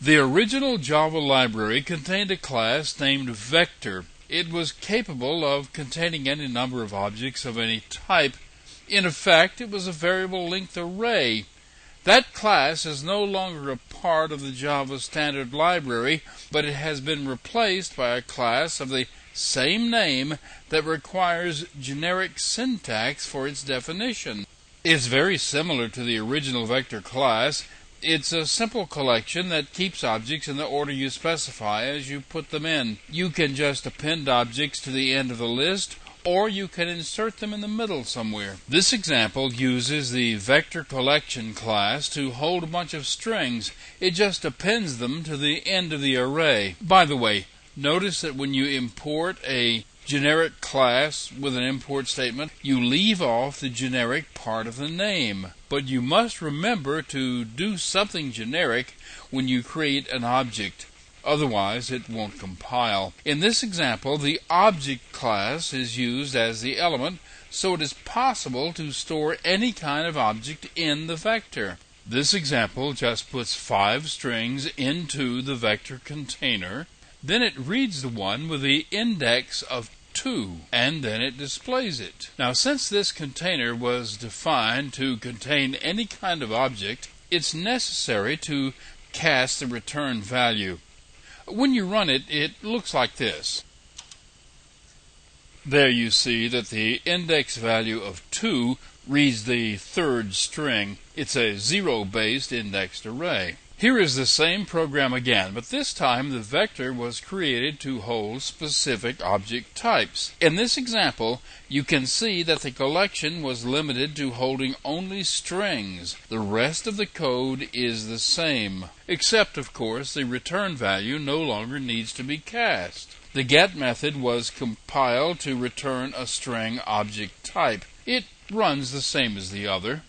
The original Java library contained a class named Vector. It was capable of containing any number of objects of any type. In effect, it was a variable length array. That class is no longer a part of the Java standard library, but it has been replaced by a class of the same name that requires generic syntax for its definition. It's very similar to the original vector class. It's a simple collection that keeps objects in the order you specify as you put them in. You can just append objects to the end of the list, or you can insert them in the middle somewhere. This example uses the vector collection class to hold a bunch of strings. It just appends them to the end of the array. By the way, notice that when you import a generic class with an import statement, you leave off the generic part of the name. But you must remember to do something generic when you create an object. Otherwise, it won't compile. In this example, the object class is used as the element, so it is possible to store any kind of object in the vector. This example just puts 5 strings into the vector container. Then it reads the one with the index of 2, and then it displays it. Now, since this container was defined to contain any kind of object, it's necessary to cast the return value. When you run it, it looks like this. There you see that the index value of 2 reads the third string. It's a 0-based indexed array. Here is the same program again, but this time the vector was created to hold specific object types. In this example, you can see that the collection was limited to holding only strings. The rest of the code is the same, except, of course, the return value no longer needs to be cast. The get method was compiled to return a string object type. It runs the same as the other.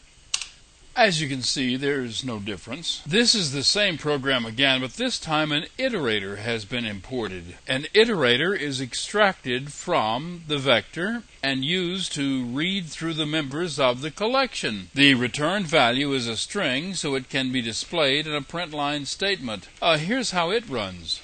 As you can see, there's no difference. This is the same program again, but this time an iterator has been imported. An iterator is extracted from the vector and used to read through the members of the collection. The return value is a string, so it can be displayed in a print line statement. Here's how it runs.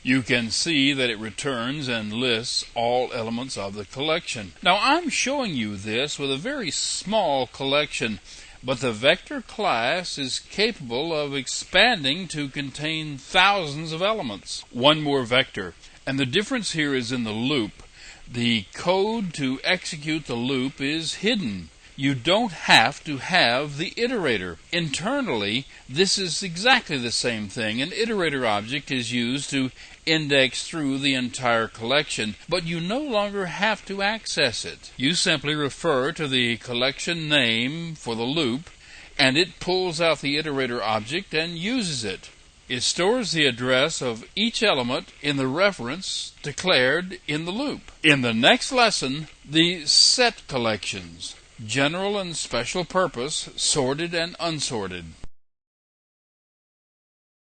You can see that it returns and lists all elements of the collection. Now, I'm showing you this with a very small collection, but the vector class is capable of expanding to contain thousands of elements. One more vector, and the difference here is in the loop. The code to execute the loop is hidden. You don't have to have the iterator. Internally, this is exactly the same thing. An iterator object is used to index through the entire collection, but you no longer have to access it. You simply refer to the collection name for the loop, and it pulls out the iterator object and uses it. It stores the address of each element in the reference declared in the loop. In the next lesson, the set collections. General and special purpose, sorted and unsorted.